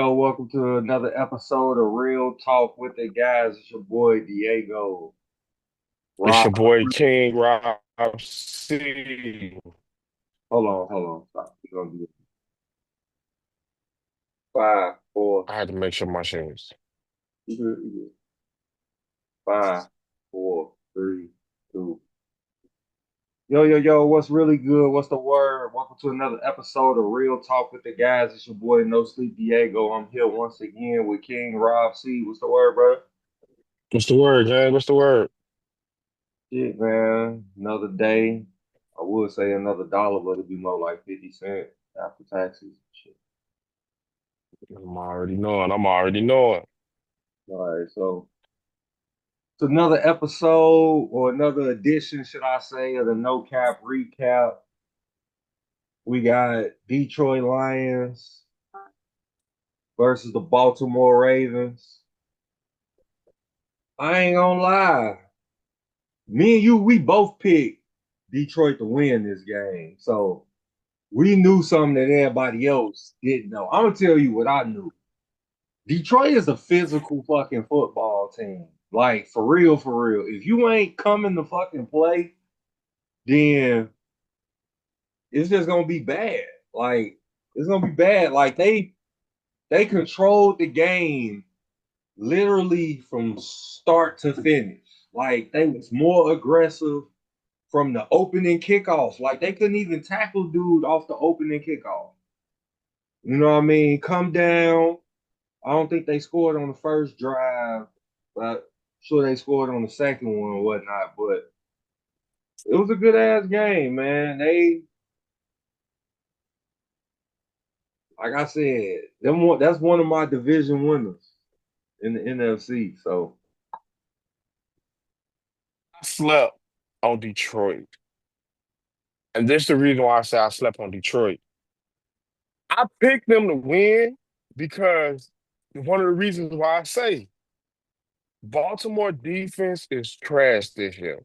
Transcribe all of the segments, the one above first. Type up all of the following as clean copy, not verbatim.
yo, welcome to another episode of Real Talk with the guys. It's your boy Diego. It's Rob, your boy King Rob C. hold on, stop. We're gonna do it. Five, four, I had to make sure my shit was. you good, you good. Five, four, three, two. Yo, what's really good? What's the word? Welcome to another episode of Real Talk with the guys. It's your boy No Sleep Diego. I'm here once again with King Rob C. What's the word, brother? What's the word, man? What's the word? Shit, man. Another day. I would say another dollar, but it'd be more like 50 cents after taxes. Shit. I'm already knowing. I'm already knowing. All right, so it's another episode or another edition, should I say, of the No Cap Recap. We got Detroit Lions versus the Baltimore Ravens. I ain't gonna lie. Me and you, we both picked Detroit to win this game. So we knew something that everybody else didn't know. I'm gonna tell you what I knew. Detroit is a physical fucking football team. Like for real, for real. If you ain't coming to fucking play, then it's just gonna be bad. Like it's gonna be bad. Like they controlled the game literally from start to finish. Like they was more aggressive from the opening kickoff. Like they couldn't even tackle dude off the opening kickoff. You know what I mean? Come down. I don't think they scored on the first drive, but sure they scored on the second one and whatnot. But it was a good ass game, man. They, like I said, that's one of my division winners in the NFC. So I slept on Detroit. And this is the reason why I say I slept on Detroit. I picked them to win because one of the reasons why I say Baltimore defense is trash this year.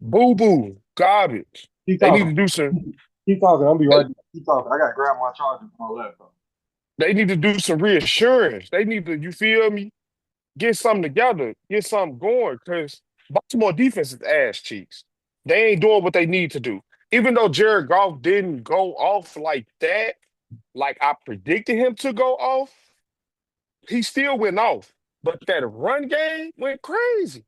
Boo boo, garbage. keep They need talking. to do some Keep talking. I'll be they, right back. Keep talking. I gotta grab my charger from my laptop. they need to do some reassurance. They need to, you feel me? Get something together, get something going, because Baltimore defense is ass cheeks. They ain't doing what they need to do. Even though Jared Goff didn't go off like that, like I predicted him to go off, he still went off. But that run game went crazy.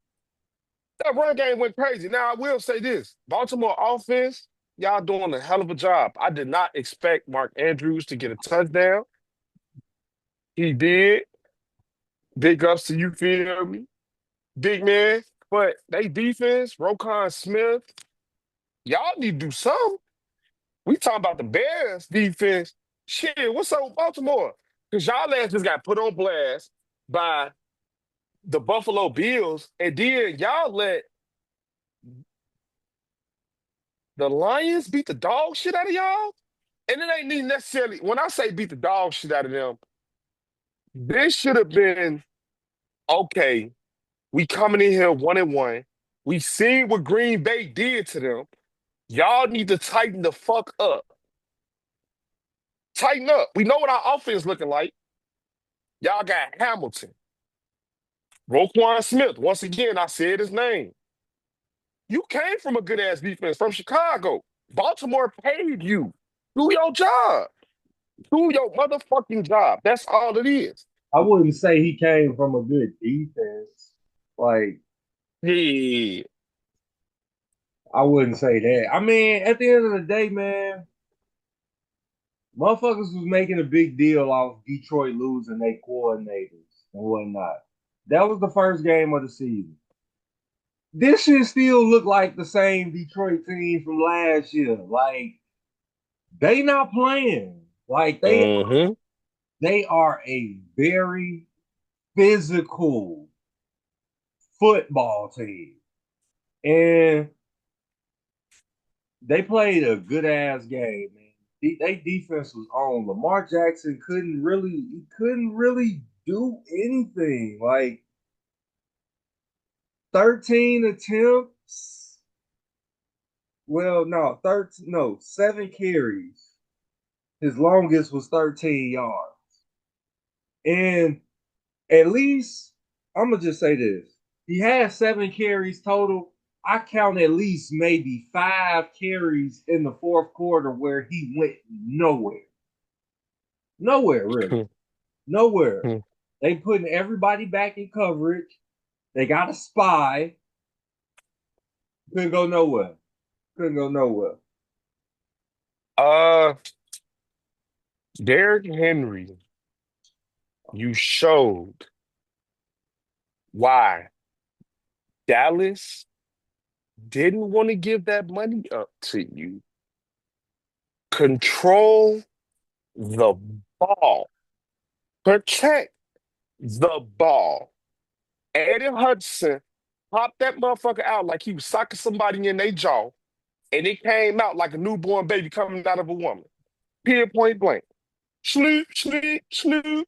That run game went crazy. Now, I will say this Baltimore offense, y'all doing a hell of a job. I did not expect Mark Andrews to get a touchdown. He did. Big ups to you, feel me? Big man. But they defense, Rokon Smith, y'all need to do something. We talking about the Bears defense. Shit, what's up with Baltimore? Because y'all ass just got put on blast by the Buffalo Bills, and then y'all let the Lions beat the dog shit out of y'all. And it ain't even necessarily, when I say beat the dog shit out of them, this should have been okay. We coming in here 1-1. We seen what Green Bay did to them. Y'all need to tighten the fuck up. Tighten up. We know what our offense looking like. Y'all got Hamilton. Roquan Smith. Once again, I said his name. You came from a good ass defense from Chicago. Baltimore paid you. Do your job. Do your motherfucking job. That's all it is. I wouldn't say he came from a good defense. Like Yeah. I wouldn't say that. I mean, at the end of the day, man, motherfuckers was making a big deal off Detroit losing their coordinators and whatnot. That was the first game of the season. This shit still look like the same Detroit team from last year. Like they not playing. Like Mm-hmm. they are a very physical football team. And they played a good ass game, man. They defense was on. Lamar Jackson couldn't really do anything. Like 13 attempts. Well, no, 13, no, 7 carries. His longest was 13 yards. And at least I'm gonna just say this: he had 7 carries total. I count at least maybe 5 carries in the fourth quarter where he went nowhere, nowhere really, nowhere. They putting everybody back in coverage. They got a spy. Couldn't go nowhere. Couldn't go nowhere. uh, Derrick Henry, you showed why Dallas didn't want to give that money up to you. Control the ball. Protect the ball. Aiden Hudson popped that motherfucker out like he was socking somebody in their jaw, and it came out like a newborn baby coming out of a woman. Period, point blank. Sloop, sloop, sloop.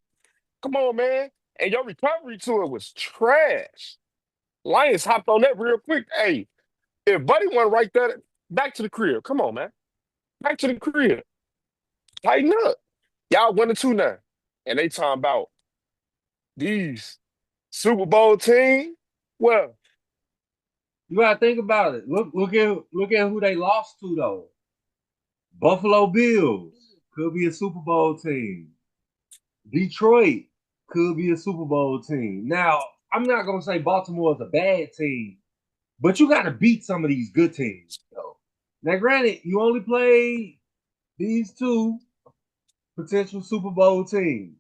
Come on, man. And your recovery to it was trash. Lions hopped on that real quick. Hey, if Buddy want to write that, back to the crib. Come on, man. Back to the crib. Tighten up. Y'all 1-2 now. And they talking about these Super Bowl team. Well, You gotta think about it. Look at who they lost to though. Buffalo Bills could be a Super Bowl team. Detroit could be a Super Bowl team. Now, I'm not gonna say Baltimore is a bad team, but you gotta beat some of these good teams though. Now, granted, you only play these two potential Super Bowl teams.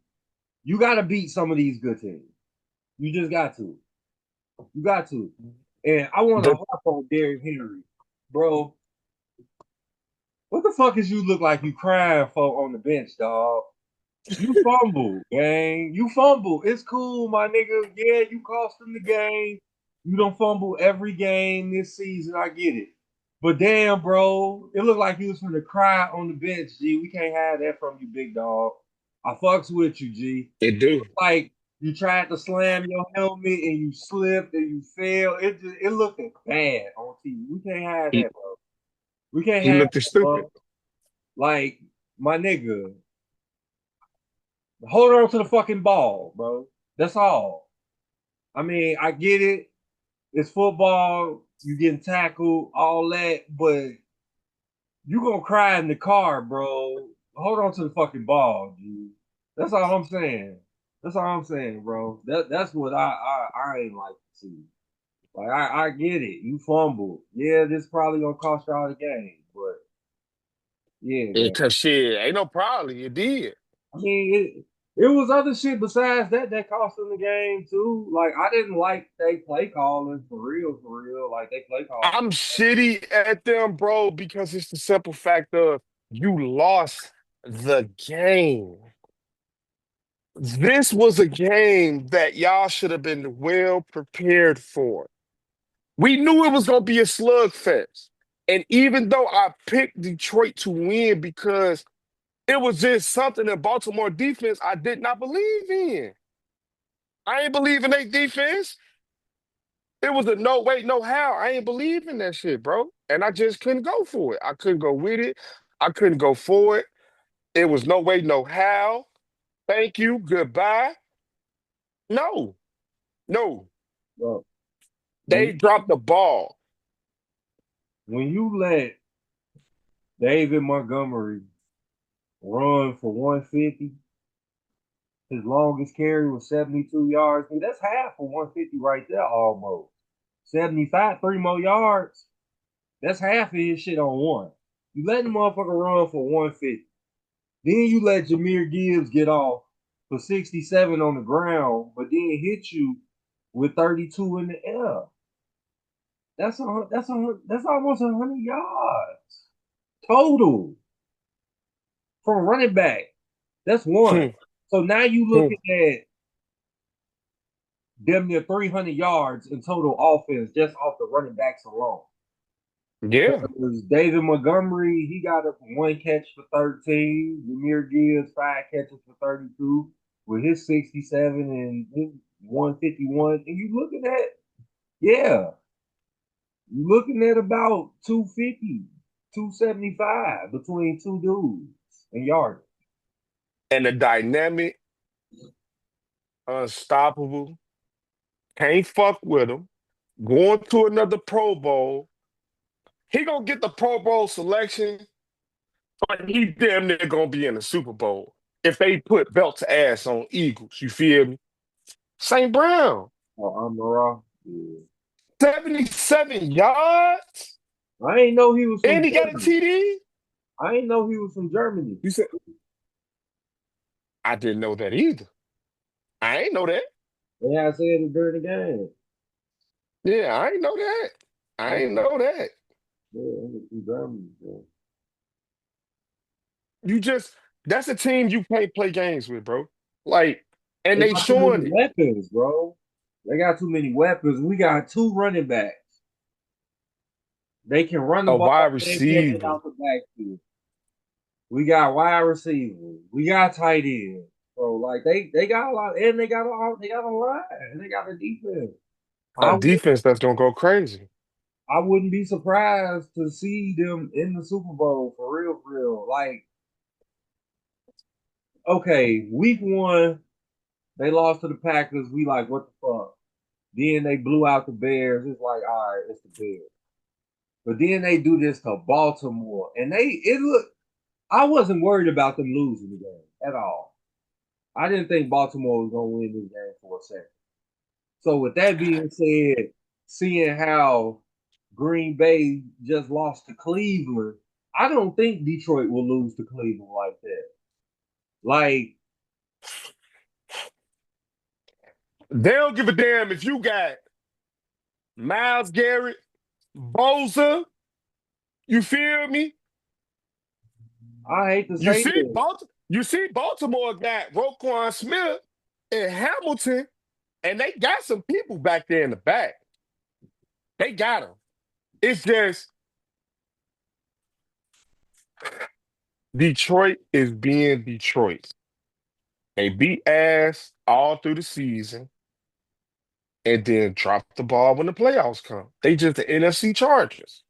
You gotta beat some of these good teams. You just got to. You got to. And I want to the harp on Derrick Henry, bro. What the fuck is you look like you crying for on the bench, dog? You fumble, gang. You fumble. It's cool, my nigga. Yeah, you cost them the game. You don't fumble every game this season. I get it. But damn, bro, it looked like you was gonna cry on the bench, G. We can't have that from you, big dog. I fucks with you, G. it It do. looked like you tried to slam your helmet and you slipped and you fell. It looked bad on TV. We can't have He, that, bro. We can't he have looked that, stupid. bro. Like, my nigga, hold on to the fucking ball, bro. That's all. I mean, I get it. It's football. You getting tackled, all that, but you gonna cry in the car, bro. Hold on to the fucking ball, dude. That's all I'm saying. That's all I'm saying, bro. That's what I ain't like to see. Like I get it. You fumbled. Yeah, this probably gonna cost y'all the game, but yeah, It, gang. cause shit, ain't no problem. It did. I mean, it was other shit besides that cost them the game too. Like I didn't like they play calling for real, for real. Like they play calling. I'm shitty at them, bro, because it's the simple fact of you lost the game. This was a game that y'all should have been well prepared for. We knew it was going to be a slugfest. And even though I picked Detroit to win because it was just something in Baltimore defense I did not believe in. I ain't believe in their defense. It was a no way, no how. I ain't believe in that shit, bro. And I just couldn't go for it. I couldn't go with it. I couldn't go for it. It was no way, no how. Thank you. Goodbye. No, no. Bro, when They dropped the ball. when you let David Montgomery run for 150, his longest carry was 72 yards. Dude, that's half for 150 right there, almost. 75, 3 more yards. That's half of his shit on one. You let the motherfucker run for 150. Then you let Jameer Gibbs get off for 67 on the ground, but then hit you with 32 in the air. That's almost 100 yards total from running back. That's one. Hmm, So now you hmm. looking at damn near 300 yards in total offense just off the running backs alone. Yeah. Because David Montgomery, he got up 1 catch for 13. Jameer Gibbs, 5 catches for 32 with his 67 and his 151. And you looking at, yeah, you looking at about 250, 275 between two dudes and yardage. And the dynamic unstoppable, can't fuck with him, going to another Pro Bowl. He gonna get the Pro Bowl selection, but he damn near gonna be in the Super Bowl if they put belt to ass on Eagles. You feel me? St. Brown, Oh, I'm raw. Yeah. 77 yards, I ain't know he was from and he got a Germany. TD. I ain't know he was from Germany. You said I didn't know that either. I ain't know that. Yeah, I said it during the game. Yeah, I ain't know that. I I, ain't know that. yeah, he was from Germany. Yeah. You just that's a team you can't play games with, bro. Like, and They they got too many showing it. weapons, bro. They got too many weapons. We got two running backs. They can run the A ball wide and catch it receiver, out the backfield. We got wide receivers. We got tight ends. So like they got a lot, and they got a line, and they got a defense. a I would defense that's gonna go crazy. I wouldn't be surprised to see them in the Super Bowl for real, for real. Like, okay, week one, they lost to the Packers. We like, what the fuck? Then they blew out the Bears. It's like, all right, it's the Bears. But then they do this to Baltimore, and it look. I wasn't worried about them losing the game at all. I didn't think Baltimore was gonna win this game for a second. So with that being said, seeing how Green Bay just lost to Cleveland, I don't think Detroit will lose to Cleveland like that. Like, They don't give a damn if you got Miles Garrett, Bosa. You feel me? I hate to say this. You see Baltimore got Roquan Smith and Hamilton, and they got some people back there in the back. They got them. It's just Detroit is being Detroit. They beat ass all through the season and then drop the ball when the playoffs come. They just the NFC Chargers.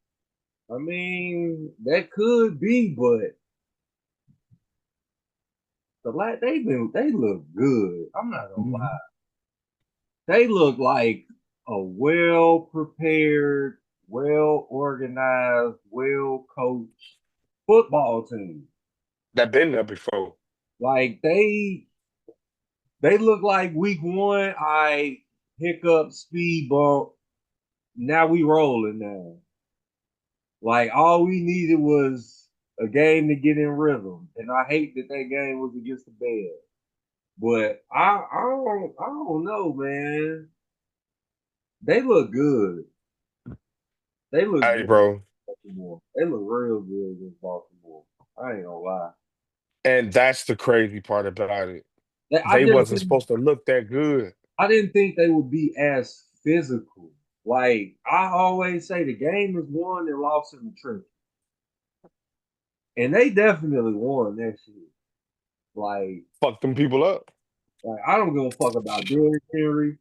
I mean, that could be, but they look good. I'm not gonna lie. Mhm. They look like a well prepared, well organized, well coached football team. That been there before. Like they look like week one, I hiccup, speed bump. Now we rolling now. Like all we needed was a game to get in rhythm. And I hate that that game was against the Bears. But I don't know, man. They look good. They look Hey, good bro. against Baltimore. They look real good against Baltimore. I ain't gonna lie. And that's the crazy part about it. I They just wasn't didn't supposed to look that good. I didn't think they would be as physical. Like I always say, the game is won and lost in the trenches, and they definitely won that shit. Like, Fuck them people up. I don't give a fuck about Derrick Henry.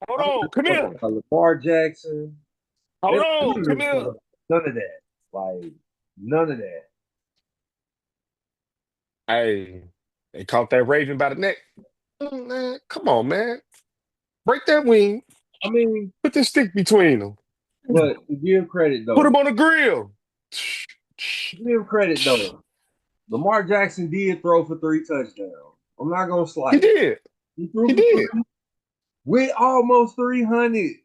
Hold I don't on, give come a fuck here. about Lamar Jackson. I Hold on, don't come give a fuck here. about none of that. Like none of that. Hey, they caught that Raven by the neck. Man, come on, man. Break that wing. I mean, Put this stick between them. but to give credit Put though, him on the grill. give credit though. Lamar Jackson did throw for 3 touchdowns. I'm not gonna He slight it. did. He threw He for did. three with almost 300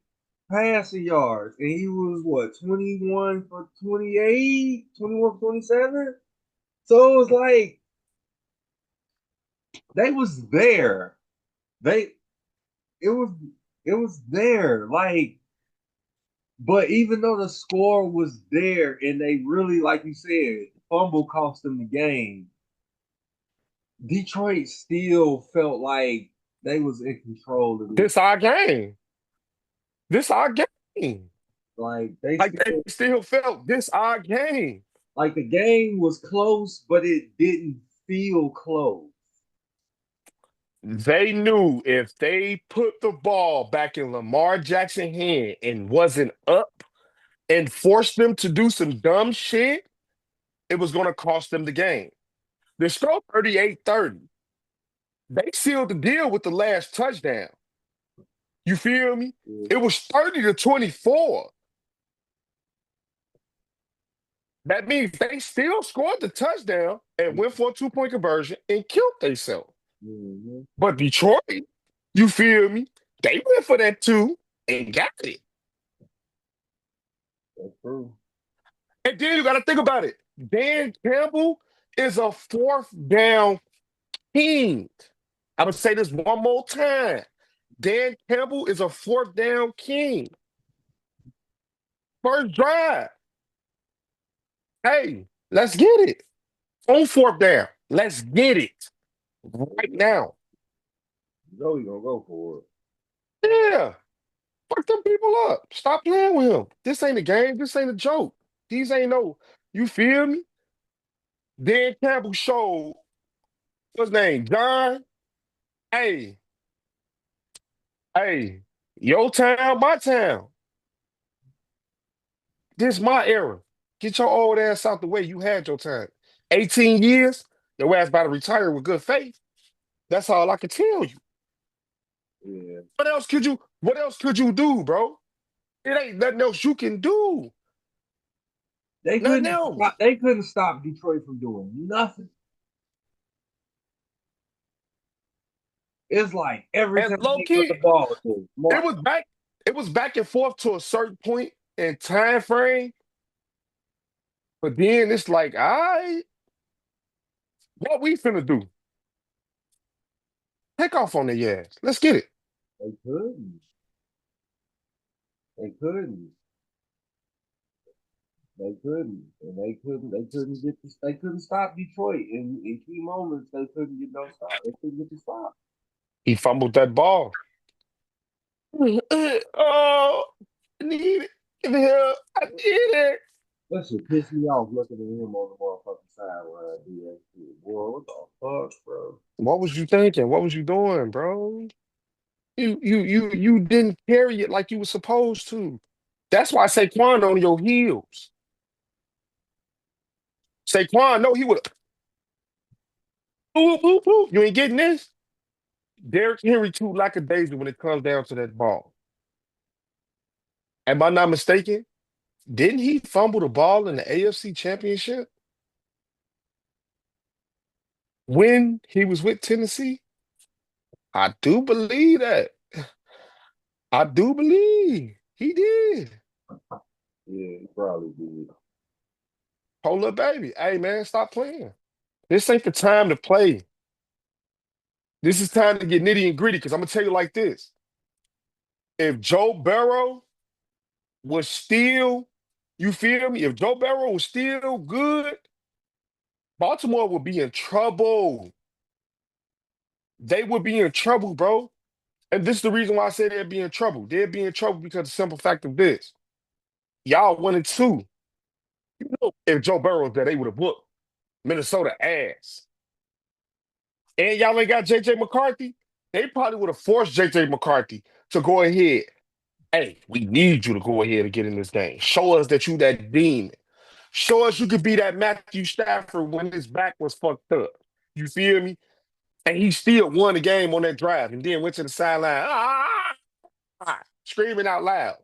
passing yards, and he was what 21 for 28, 21 for 27. So it was like they was there. They it was it was there. Like, but even though the score was there, and they really, like you said, fumble cost them the game. Detroit still felt like they was in control of this. This our game. This our game. Like they Like they still still felt this our game. like the game was close, but it didn't feel close. They knew if they put the ball back in Lamar Jackson's hand and wasn't up and forced them to do some dumb shit, it was going to cost them the game. The score 38-30. They sealed the deal with the last touchdown. You feel me? Yeah. It was 30-24. That means they still scored the touchdown and went for a 2-point conversion and killed themselves. Mm-hmm. But Detroit, you feel me? They went for that too and got it. That's true. And then you got to think about it. Dan Campbell is a fourth down king. I'm going to say this one more time. Dan Campbell is a fourth down king. First drive. Hey, let's get it. On fourth down. Let's get it right now. You know he gonna go for it. Yeah. Fuck them people up. Stop playing with him. This ain't a game. This ain't a joke. These ain't no, you feel me? Dan Campbell showed, what's his name? John. Hey, hey, your town, my town. This my era. Get your old ass out the way. You had your time. 18 years, your ass about to retire with good faith. That's all I can tell you. Yeah. What else could you do, bro? It ain't nothing else you can do. They Nothing couldn't else. stop, they couldn't stop Detroit from doing nothing. It's like every And time low they put the key, ball to it Mark. was back, it was back and forth to a certain point in time frame. But then it's like, all right, what we finna do? Take off on the ass. Let's get it. They couldn't. They couldn't. They couldn't. And they couldn't get this, they couldn't stop Detroit. In key moments they couldn't get no stop. They couldn't get the stop. He fumbled that ball. Oh, I need it. Give me help. I need it. That shit pissed me off looking at him on the motherfucking sideline do that shit. Boy, what the fuck, bro? What was you thinking? What was you doing, bro? You didn't carry it like you were supposed to. That's why Saquon on your heels. Saquon, no, he would have. Boop, boop, boop. You ain't getting this. Derrick Henry too lackadaisical when it comes down to that ball. Am I not mistaken? Didn't he fumble the ball in the AFC Championship when he was with Tennessee? I do believe that. I do believe he did. Yeah, he probably did. Hold up, baby. Hey, man, stop playing. This ain't the time to play. This is time to get nitty and gritty because I'm going to tell you like this. If Joe Burrow was still, you feel me? If Joe Burrow was still good, Baltimore would be in trouble. They would be in trouble, bro. And this is the reason why I say they'd be in trouble. They'd be in trouble because of the simple fact of this. Y'all 1-2. You know, if Joe Burrow was there, they would have whooped Minnesota ass. And y'all ain't got JJ McCarthy. They probably would have forced JJ McCarthy to go ahead. Hey, we need you to go ahead and get in this game. Show us that you that demon. Show us you could be that Matthew Stafford when his back was fucked up. You feel me? And he still won the game on that drive and then went to the sideline, screaming out loud.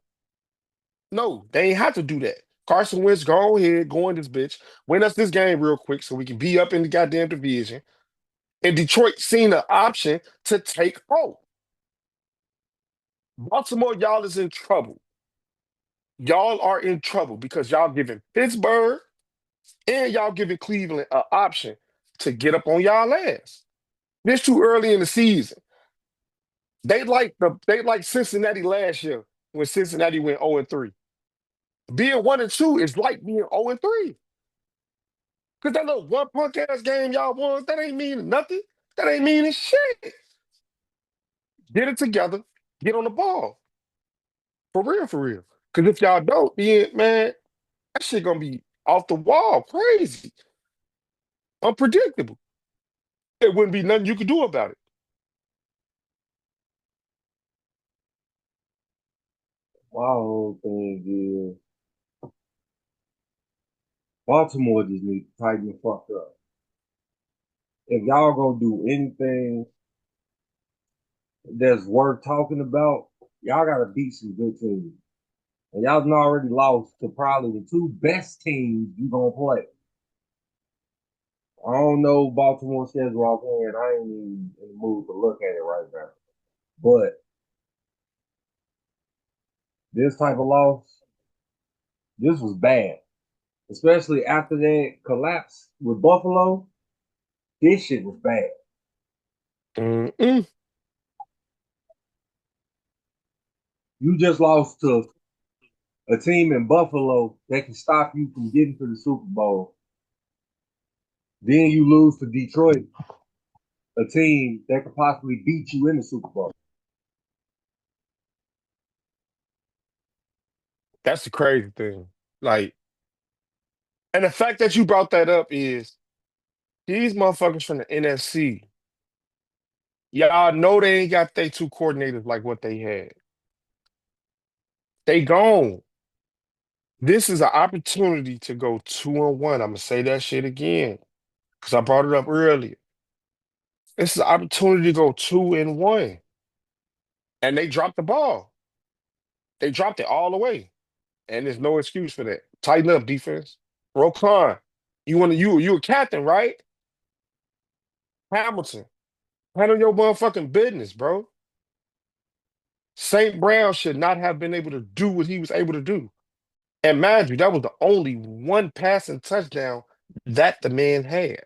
No, they ain't have to do that. Carson Wentz, go ahead, go in this bitch, win us this game real quick so we can be up in the goddamn division. And Detroit seen an option to take off. Baltimore, y'all is in trouble. Y'all are in trouble because y'all giving Pittsburgh and y'all giving Cleveland an option to get up on y'all ass. This too early in the season. They like Cincinnati last year when Cincinnati went 0-3. Being 1-2 is like being 0-3. Because that little one punk ass game y'all won, that ain't meaning nothing. That ain't meaning shit. Get it together. Get on the ball. For real, for real. Because if y'all don't, then, man, that shit gonna be off the wall, crazy, unpredictable. There wouldn't be nothing you could do about it. My whole thing is Baltimore just need to tighten the fuck up. If y'all gonna do anything, that's worth talking about, y'all got to beat some good teams. And y'all done already lost to probably the two best teams you going to play. I don't know Baltimore schedule offhand. I ain't even in the mood to look at it right now. But this type of loss, this was bad. Especially after that collapse with Buffalo. This shit was bad. Mm-mm. You just lost to a team in Buffalo that can stop you from getting to the Super Bowl. Then you lose to Detroit, a team that could possibly beat you in the Super Bowl. That's the crazy thing. Like, and the fact that you brought that up is these motherfuckers from the NFC, y'all know they ain't got they two coordinators like what they had. They gone. This is an opportunity to go 2-1. I'm gonna say that shit again because I brought it up earlier. This is an opportunity to go 2-1, and they dropped the ball. They dropped it all the way, and there's no excuse for that. Tighten up, defense. Roquan, you a captain, right? Hamilton, handle your motherfucking business, bro. St. Brown should not have been able to do what he was able to do. And mind you, that was the only one passing touchdown that the man had.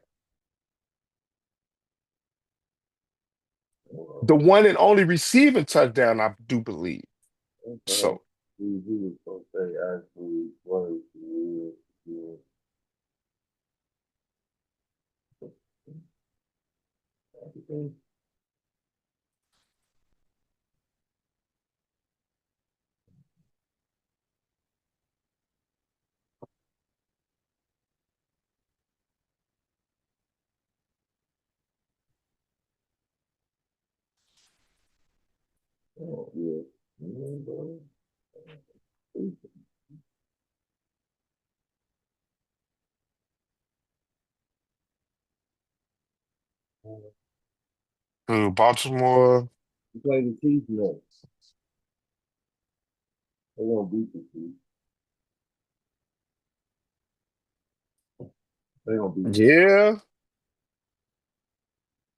The one and only receiving touchdown, I do believe. Okay. So, He was going to say actually was yeah. Oh, yeah. Baltimore, You play the Chiefs next. They're going to beat the Chiefs. They're going to beat the yeah.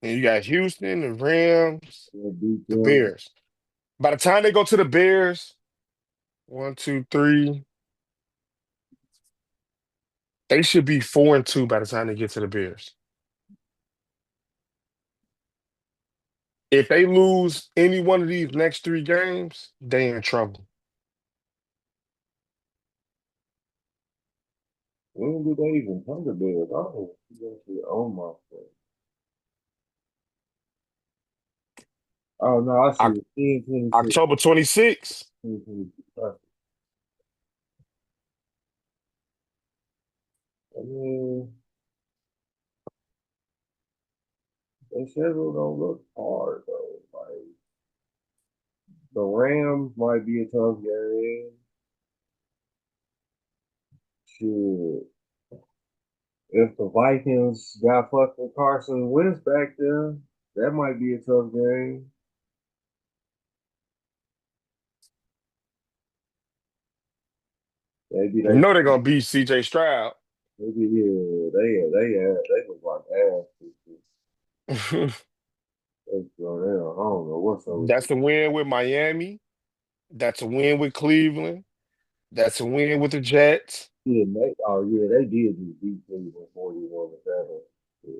And you got Houston, the Rams, They're going to beat the them. Bears. By the time they go to the Bears, 1, 2, 3, they should be 4-2 by the time they get to the Bears. If they lose any one of these next three games, they in trouble. When do they even come to Bears? I don't know. You actually own my stuff. Oh, no, I see Oc- it. 10-26. October 26th. 10-26. I mean, they schedule don't look hard, though. Like, the Rams might be a tough game. Shit. If the Vikings got fucking Carson Wentz back there, that might be a tough game. Maybe You they, know they're gonna beat CJ Stroud. maybe yeah, they look like ass. I don't know what's up with That's a win with Miami. That's a win with Cleveland. That's a win with the Jets. yeah, they did just beat Cleveland 41-7. Yeah.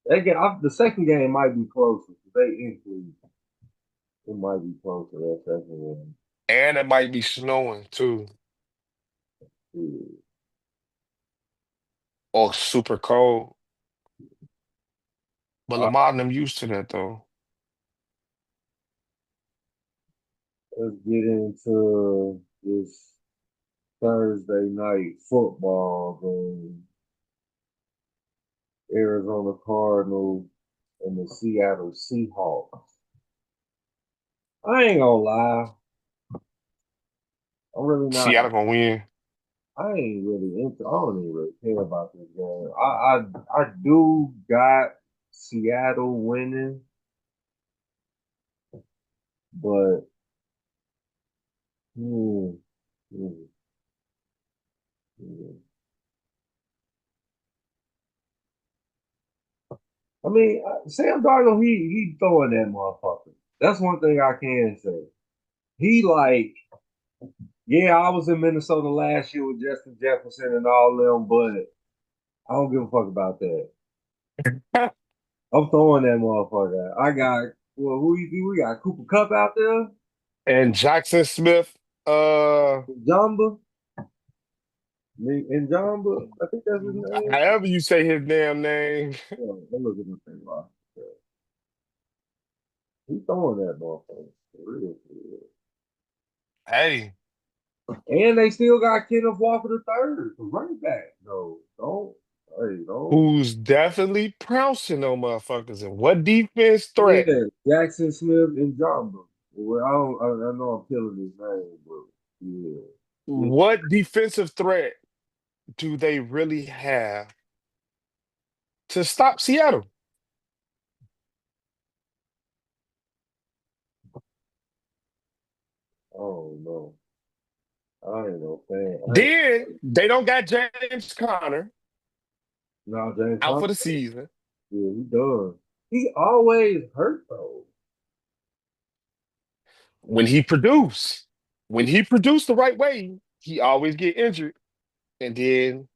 They get the second game might be closer because they in Cleveland. It might be closer that second one. And it might be snowing too. Yeah. Or super cold. But All Lamar and them used to that though. right, let's get into this Thursday night football game. Arizona Cardinals and the Seattle Seahawks. I ain't gonna lie. I'm really not. Seattle gonna win. I ain't really into. I don't even really care about this game. I do got Seattle winning, But hmm, hmm, hmm. I mean, Sam Darnold, he throwing that motherfucker. That's one thing I can say. He like, yeah, I was in Minnesota last year with Justin Jefferson and all them, but I don't give a fuck about that. I'm throwing that motherfucker. I got well, who you think we got? Cooper Cup out there, And Jackson Smith, uh, Jamba, and Jamba. I think that's his name. however you say his damn name. Yeah, I'm looking at the thing. He's throwing that motherfucker. For real, for real. Hey, And they still got Kenneth Walker the third, the running back. No, don't. Hey, don't. who's definitely pouncing on motherfuckers and what defense threat? Yeah, Jackson Smith and Jamba. Well, I know I'm killing his name, but yeah. It, What defensive threat do they really have to stop Seattle? I don't know. I ain't no fan. I ain't, Then they don't got James Conner no, James out for the Thompson. season. Yeah, he done. He always hurt though. When he produce, when he produced the right way, he always get injured, and then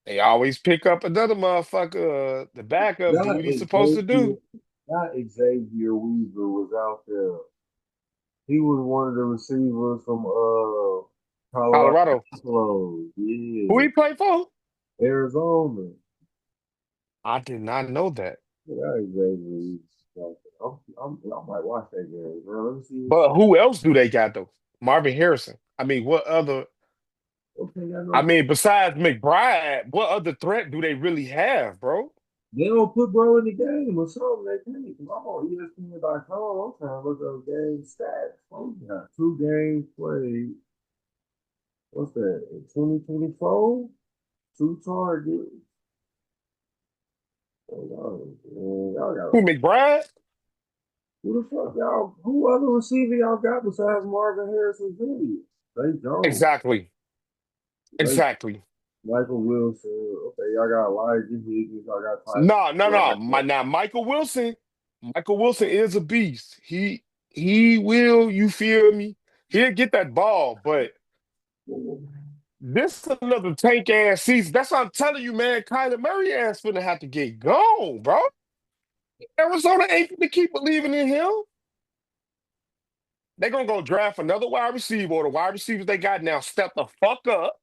they always pick up another motherfucker, the backup, do Not what he's supposed to Xavier, do. not Xavier Weaver was out there. He was one of the receivers from Colorado Colorado, Buffaloes. who Yeah, he played for? Arizona. I did not know that. Yeah, Xavier Weaver. I might watch that game, bro. Let me see this. But who else do they got though? Marvin Harrison. I mean, what other? Okay, I I know mean, besides McBride, what other threat do they really have, bro? they don't put bro in the game or something. They can't. I'm on ESPN.com. I'm trying to look up game stats. Oh, we got 2 games played. What's that? In 2024? 2 targets. Oh, y'all got Who McBride? who the fuck y'all? Who other receiver y'all got besides Marvin Harrison Jr.? Zay Jones, Exactly. Zay, Exactly. Michael Wilson. Okay, y'all got Elijah Higgins. Y'all got Tyson. No, no, no. Now Michael Wilson is a beast. He will, you feel me? He'll get that ball, but this is another tank ass season. That's what I'm telling you, man. Kyler Murray ass finna have to get gone, bro. Arizona ain't gonna keep believing in him. They're gonna go draft another wide receiver, or the wide receivers they got now step the fuck up.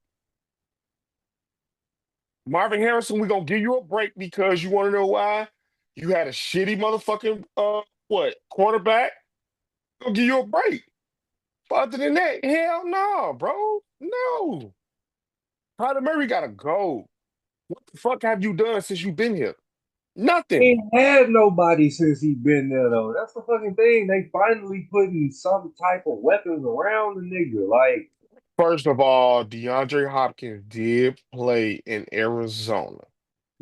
Marvin Harrison, we're gonna give you a break because you wanna know why? You had a shitty motherfucking quarterback. We'll give you a break. But other than that, hell no, bro. No. Kyler Murray gotta go. What the fuck have you done since you've been here? Nothing. Ain't had nobody since he been there though. That's the fucking thing. They finally putting some type of weapons around the nigga. Like, First of all, DeAndre Hopkins did play in Arizona.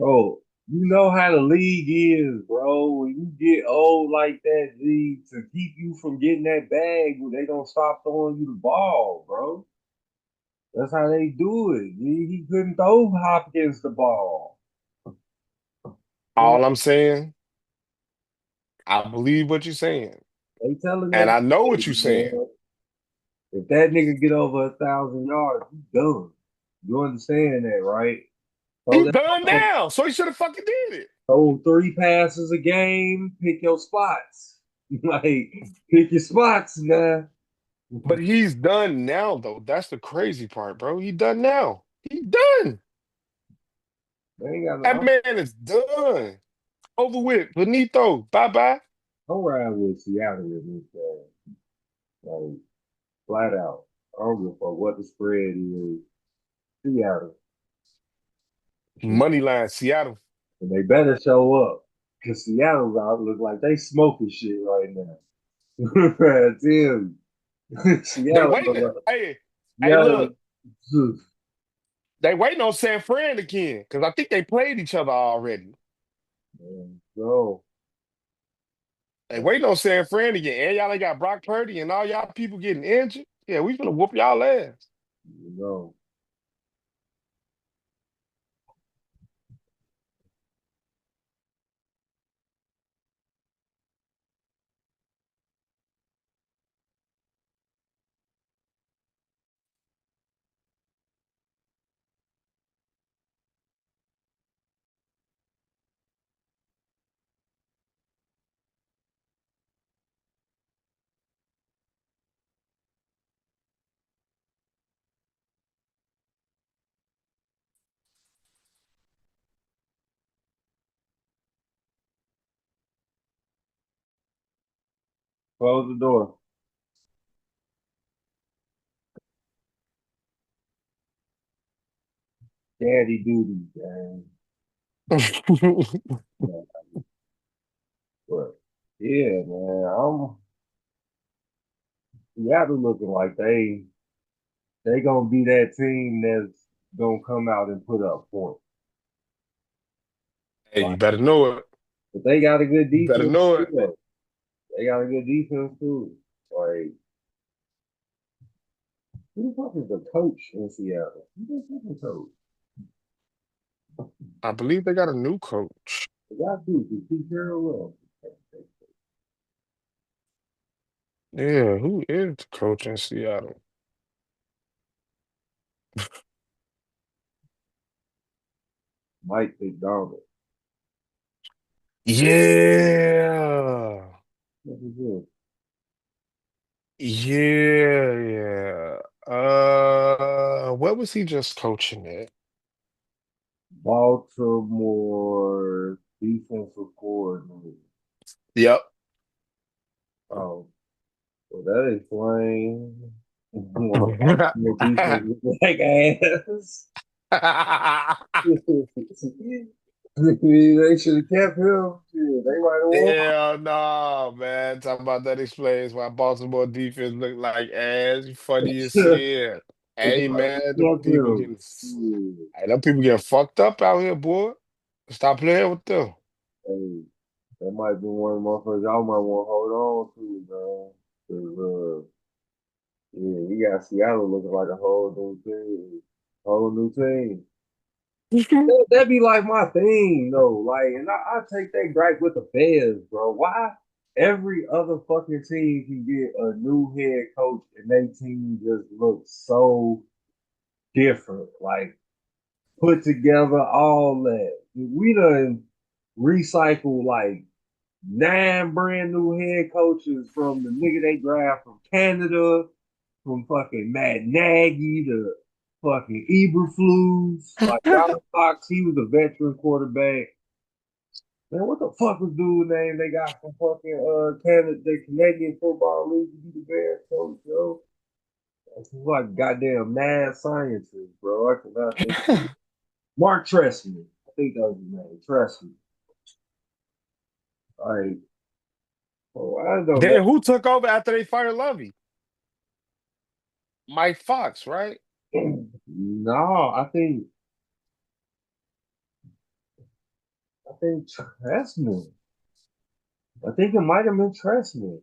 oh, you know how the league is, bro. When you get old like that, G, to keep you from getting that bag, they gonna stop throwing you the ball, bro. That's how they do it. He couldn't throw Hopkins the ball. All I'm saying, I believe what you're saying. They telling And that I know what kid, you're saying. man, if that nigga get over 1,000 yards, he's done. You understand that, right? Throw He's that done ball, now, so he should have fucking did it. throw 3 passes a game, pick your spots. Like, pick your spots, man. But he's done now, though. That's the crazy part, bro. He done now. He done. They ain't got That no, man is done. Over with. Benito. Bye-bye. I'm riding with Seattle in this game. Like, flat out. I don't give a fuck what the spread is. Seattle. Money line, Seattle. And they better show up. Because Seattle's out look like they smoking shit right now. I tell you. They Seattle look waiting. like Hey, Seattle. look. They waiting on San Fran again. Because I think they played each other already. So Hey, waiting on San Fran again. And y'all ain't got Brock Purdy and all y'all people getting injured. Yeah, we gonna whoop y'all ass. You know, 'Close the door. Daddy duty, gang. Yeah, but yeah, man, Seattle looking like they gonna be that team that's gonna come out and put up points. Hey, you Like, better know it. but they got a good You better defense know too. it. Though. They got a good defense too. Like, who the fuck is the coach in Seattle? Who the fucking coach? I believe they got a new coach. They got to Pete Carroll. Yeah, who is the coach in Seattle? Mike McDonald. Yeah. What is this? Yeah, yeah. What was he just coaching at? Baltimore defensive coordinator. Yep. Oh, well, that explains why Baltimore defense is like ass. They should have kept him. Shit, they might have won. Hell no, man. Talking about that explains why Baltimore defense look like ass. You funny as hell. They Hey man, them kept people him. getting Shit. hey, them people getting fucked up out here, boy. Stop playing with them. Hey, that might be one of the motherfuckers y'all might want to hold on to, man. 'Cause, yeah, you got Seattle looking like a whole new team. Whole new team. That'd be like my thing, though. Like, and I take that gripe with the Bears, bro. Why every other fucking team can get a new head coach and their team just looks so different, like put together, all that. We done recycled like 9 brand new head coaches from the nigga they draft from Canada, from fucking Matt Nagy to fucking Eberflus. Like John Fox, he was a veteran quarterback. Man, what the fuck was dude name they got from fucking Canada, the Canadian Football League to be the Bears coach, yo? It's like goddamn mad sciences, bro. I cannot think. Mark Trestman. I think that was his name. Trestman. Like, oh, I don't know. Then who took over after they fired Lovey? Mike Fox, right? No, I think Trestman. I think it might have been Trestman.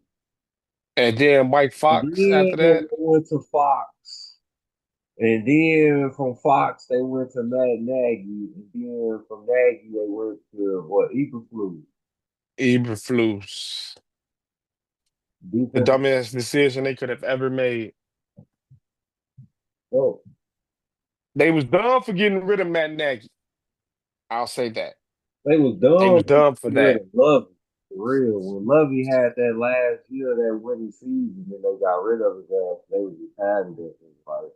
And then Mike And Fox then after they that. went to Fox. And then from Fox they went to Matt Nagy. And then from Nagy they went to what Eberflus. Eberflus. The Defensive. dumbest decision they could have ever made. Oh, They was done for getting rid of Matt Nagy. I'll say that. they was They dumb was for done for getting rid that. of Lovey. For real. When Lovey had that last year, that winning season, and they got rid of his ass, they was just tired of it. Like,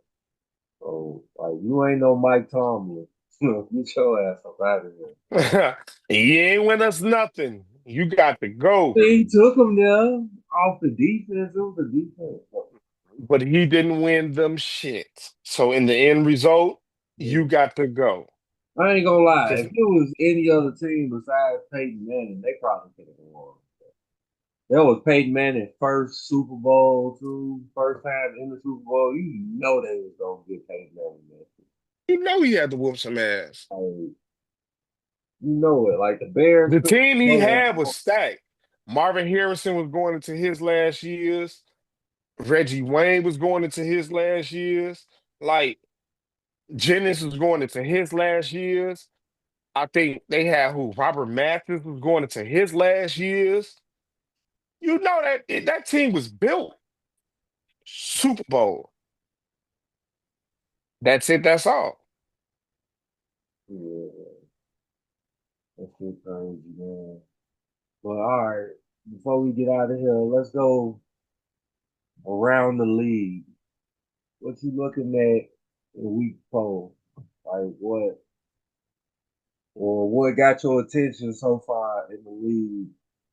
oh, like you ain't no Mike Tomlin. Get your ass up out of here. He ain't win us nothing. You got to go. He took him there off the defense. It was the defense. But he didn't win them shit. So in the end result, Yeah. you got to go. I ain't gonna lie. If Because it was any other team besides Peyton Manning, they probably could have won. That was Peyton Manning's first Super Bowl, too. First time in the Super Bowl. You know they was gonna get Peyton Manning. Man. you know he had to whoop some ass. Like, you know it. Like the Bears The couldn't team he go had was wrong. stacked. Marvin Harrison was going into his last years. Reggie Wayne was going into his last years. Like Jennings was going into his last years. I think they had who? Robert Mathis was going into his last years. You know that team was built Super Bowl. That's it. That's all. Yeah, that's shit crazy, man. But all right, before we get out of here, let's go around the league. What you looking at in week 4? Like what got your attention so far in the league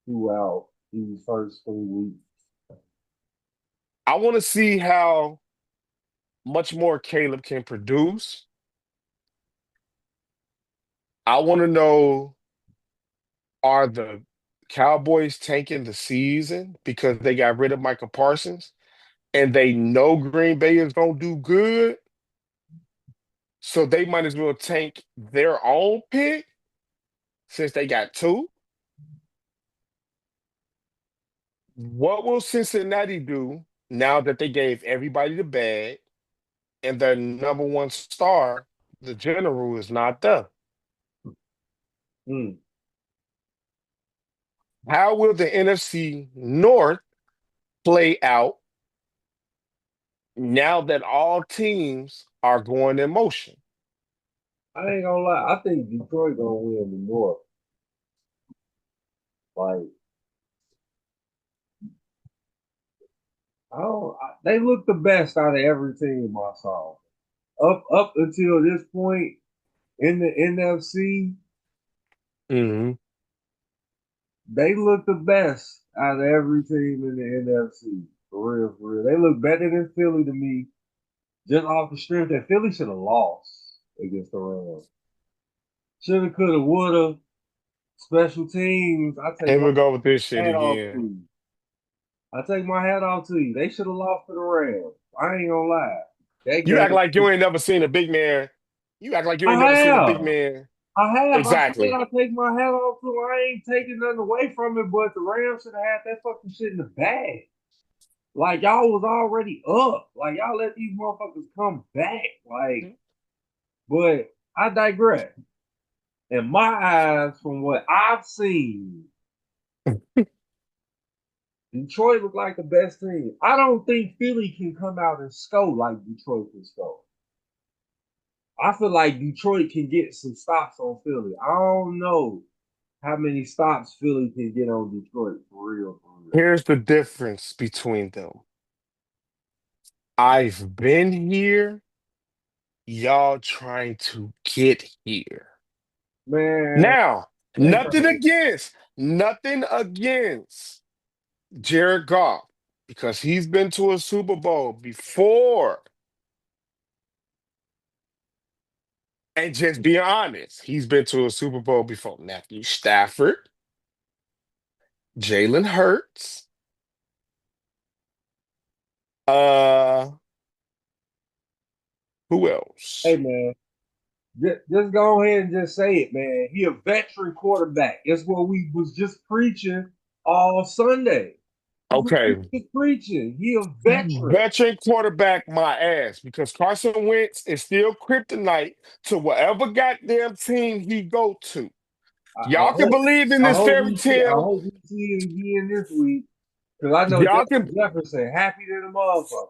throughout these first 3 weeks? I want to see how much more Caleb can produce. I want to know, are the Cowboys tanking the season because they got rid of Michael Parsons and they know Green Bay is going to do good? So they might as well tank their own pick since they got two. What will Cincinnati do now that they gave everybody the bag and their number one star, the general, is not there? Hmm. How will the NFC North play out now that all teams are going in motion? I ain't gonna lie, I think Detroit gonna win the North. Like they look the best out of every team I saw. Up until this point in the NFC, Hmm. they look the best out of every team in the NFC. For real, for real. They look better than Philly to me, just off the strength that Philly should have lost against the Rams. Shoulda, coulda, woulda. Special teams, I take Here my we go with this shit hat off to again. you. I take my hat off to you. They should have lost to the Rams. I ain't gonna lie. That You act game, like you ain't never seen a big man. You act like you ain't I never seen a big have. man. I have. I said Exactly. I take my hat off to him. I ain't taking nothing away from it, but the Rams should have had that fucking shit in the bag. Like y'all was already up. Like y'all let these motherfuckers come back. Like, but I digress. In my eyes, from what I've seen, Detroit look like the best team. I don't think Philly can come out and score like Detroit can score. I feel like Detroit can get some stops on Philly. I don't know how many stops Philly can get on Detroit for real, for real. Here's the difference between them. I've been here, y'all trying to get here. Man, Now, they probably, nothing against Jared Goff because he's been to a Super Bowl before. And just be honest, he's been to a Super Bowl before. Matthew Stafford, Jalen Hurts, uh, who hey else? man, just go ahead and just say it, man. He a veteran quarterback. It's what we was just preaching all Sunday. It's what we Okay, was preaching. He a veteran. veteran quarterback, my ass, because Carson Wentz is still kryptonite to whatever goddamn team he go to. I Y'all can hope believe in I this hope fairy we see I tale. hope we see it again this week. Cause I know Y'all Justin can Jefferson happy to the motherfucker.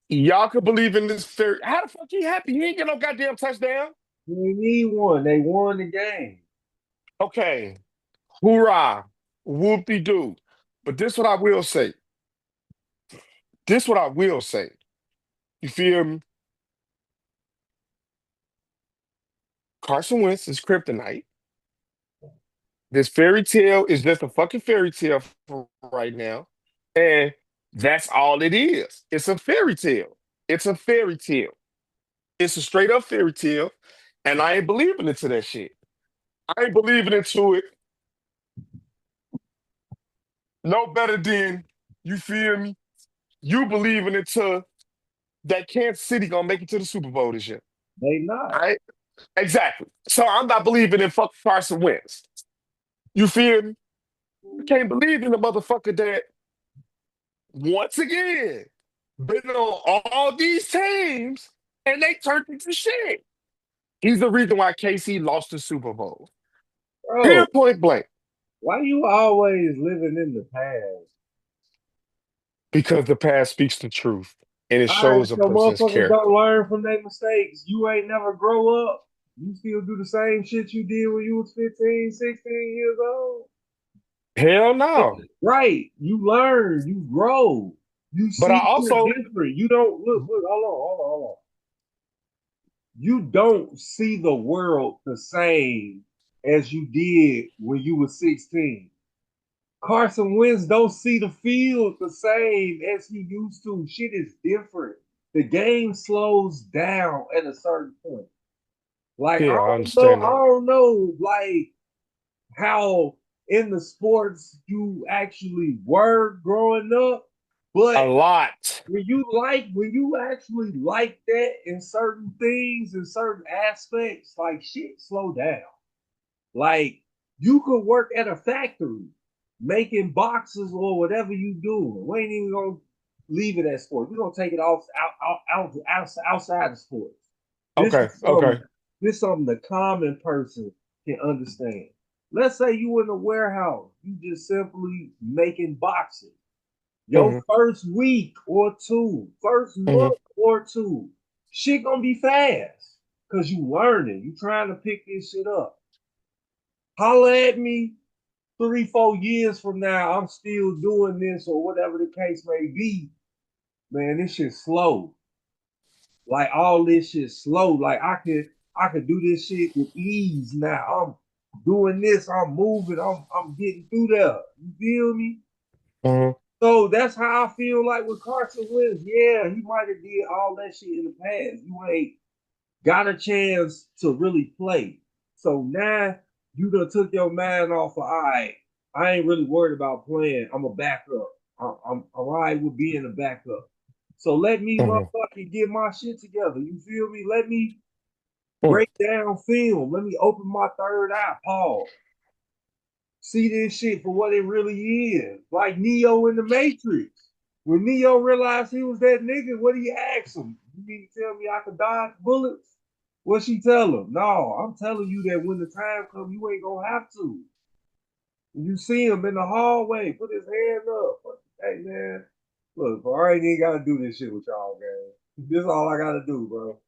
y'all can believe in this fairy. How the fuck he happy? He ain't get no goddamn touchdown. He need one. They won the game. Okay, hoorah, whoop de doo. But this what I will say. This what I will say. You feel me? Carson Wentz is kryptonite. This fairy tale is just a fucking fairy tale for right now. And that's all it is. It's a fairy tale. It's a fairy tale. It's a straight up fairy tale. And I ain't believing into that shit. I ain't believing into it no better than, you feel me? You believing into that Kansas City gonna make it to the Super Bowl this year. They not. All right? Exactly. So I'm not believing in fuck Carson Wentz. You feel me? I can't believe in the motherfucker that once again been on all these teams and they turned into shit. He's the reason why KC lost the Super Bowl. Bro, Period, point blank. why you always living in the past? Because the past speaks the truth and it All right, shows a so person's motherfuckers don't character. learn from their mistakes. You ain't never grow up. You still do the same shit you did when you was 15, 16 years old. Hell no. Right. You learn, you grow, you But I see shit also, different. You don't look, hold on. You don't see the world the same as you did when you were 16. Carson Wentz don't see the field the same as he used to. Shit is different. The game slows down at a certain point. Like yeah, I understand I that. don't know, like how in the sports you actually were growing up, A but lot. when you actually like that in certain things in certain aspects, like shit slow down. Like you could work at a factory making boxes or whatever you do. We ain't even gonna leave it at sports. We're gonna take it off outside of sports. This Okay, is okay. something the common person can understand. Let's say you in a warehouse, you just simply making boxes. Your Hmm. first week or two, first Hmm. month or two, shit gonna be fast. Cause you learning, you trying to pick this shit up. Holla at me 3, 4 years from now, I'm still doing this or whatever the case may be. Man, this shit slow. Like all this shit slow. Like I could do this shit with ease now. I'm doing this, I'm moving, I'm getting through there. You feel me? Hmm. So that's how I feel like with Carson Wentz. Yeah, he might have did all that shit in the past. You ain't got a chance to really play. So now you done took your mind off of, all right, I ain't really worried about playing. I'm a backup. I'm all right with being a backup. So let me Hmm. motherfucking get my shit together. You feel me? Let me Hmm. break down film. Let me open my third eye, Paul. See this shit for what it really is. Like Neo in the Matrix. When Neo realized he was that nigga, what he asked him? You mean to tell me I could dodge bullets? What she tell him? No, I'm telling you that when the time comes, you ain't gonna have to. When you see him in the hallway, put his hand up. Hey man, look, bro, I ain't even gotta do this shit with y'all, man. This is all I gotta do, bro.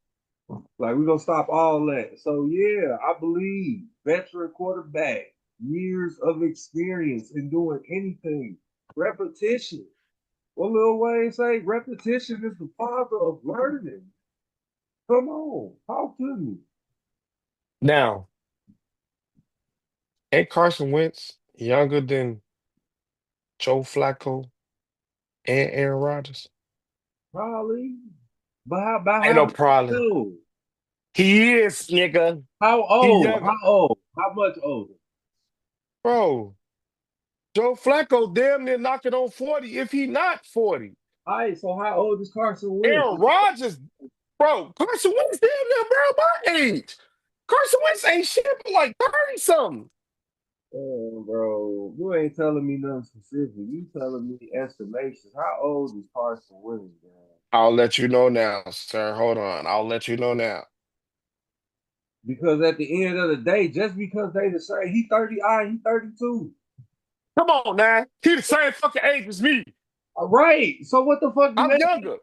Like we're gonna stop all that. So yeah, I believe veteran quarterback, years of experience in doing anything, repetition. What Lil Wayne say? Repetition is the father of learning. Come on, talk to me. Now, ain't Carson Wentz younger than Joe Flacco and Aaron Rodgers? Probably, but how about Ain't how no much problem. old? He is, nigga. How He old? younger. How old? How much older? Bro, Joe Flacco damn near knocking on 40 if he not 40. All right, so how old is Carson Wentz? Aaron Rodgers, bro, Carson Wentz damn near bro my age. Carson Wentz ain't shit but like 30 something. Bro, you ain't telling me nothing specific. You telling me estimations. How old is Carson Wentz, man? I'll let you know now, sir. Hold on. I'll let you know now. Because at the end of the day, just because they the same, he 30, he 32. Come on, now. He the same fucking age as me. All right. So what the fuck you I'm mad? younger.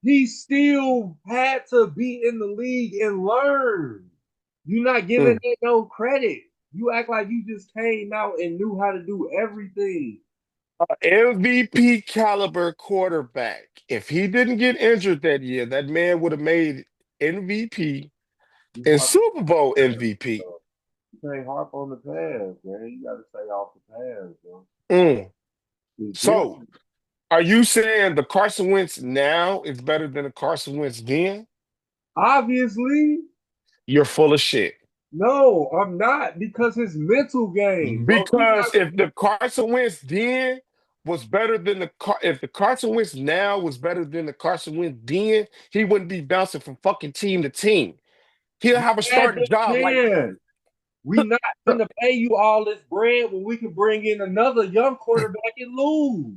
He still had to be in the league and learn. You're not giving Mm. it no credit. You act like you just came out and knew how to do everything. MVP caliber quarterback. If he didn't get injured that year, that man would have made MVP You and harp Super Bowl on the past, MVP. bro. You can't harp on the past, man. You got to stay off the past, bro. Mm. It's So, different. are you saying the Carson Wentz now is better than the Carson Wentz then? Obviously, You're full of shit. no, I'm not because his mental game, bro. You Because got if the Carson Wentz then was better than if the Carson Wentz now was better than the Carson Wentz then, he wouldn't be bouncing from fucking team to team. He'll you have a had starting the job like chance. We not gonna pay you all this bread when we can bring in another young quarterback and lose.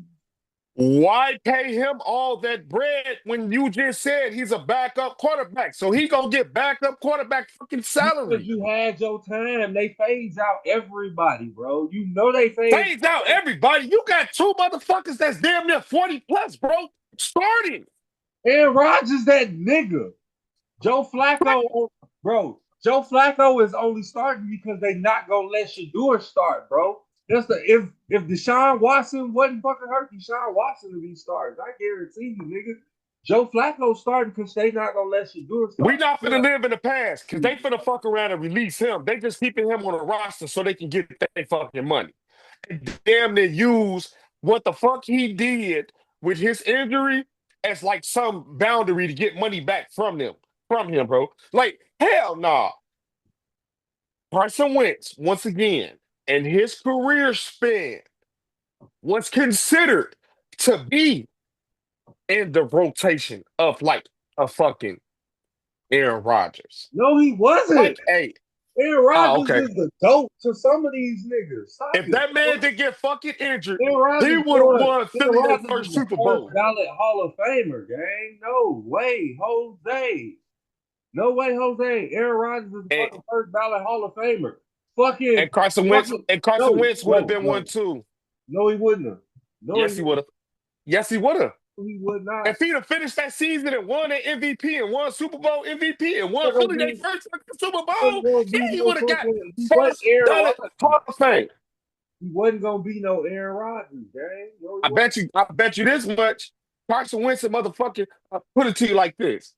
Why pay him all that bread when you just said he's a backup quarterback? So he gonna get backup quarterback fucking Because salary. you had your time. They phase out everybody, bro. You know they phase Phase out everybody. You got two motherfuckers that's damn near 40 plus, bro. Starting. Aaron Rodgers, that nigga. Joe Flacco, bro. Joe Flacco is only starting because they not gonna let Shador start, bro. That's the if Deshaun Watson wasn't fucking hurt, Deshaun Watson would be starting. I guarantee you, nigga. Joe Flacco starting because they not gonna let Shador We start. not finna live in the past because they finna fuck around and release him. They just keeping him on the roster so they can get their fucking money. And damn near use what the fuck he did with his injury as like some boundary to get money back from him, bro. Like, hell nah. Carson Wentz, once again, in his career span, was considered to be in the rotation of like a fucking Aaron Rodgers. No, he wasn't. Like, hey, Aaron oh, Rodgers okay. is the GOAT to some of these niggas. Stop If it. that man didn't get fucking injured, Aaron he Rodgers would have was won Aaron Philly their Rodgers is first the Super first Bowl. ballot Hall of Famer, gang. No way, Jose. No way, Jose. Aaron Rodgers is the And, fucking first ballot Hall of Famer. Fucking, and Carson Wentz fucking. and Carson No, Wentz would have no, been one no. too. No, he wouldn't have. No, he Yes, he would wouldn't. have. Yes, he would have. He would not. If he'd have finished that season and won an MVP and won Super Bowl MVP and won Not gonna Philly their be, first Super wasn't Bowl, gonna be he no would have got fucking. He wasn't first Aaron ballot Rodgers. Hall of Fame. He wasn't gonna be no Aaron Rodgers, gang. No, he I wasn't. bet you this much. Carson Wentz, a motherfucker, I put it to you like this.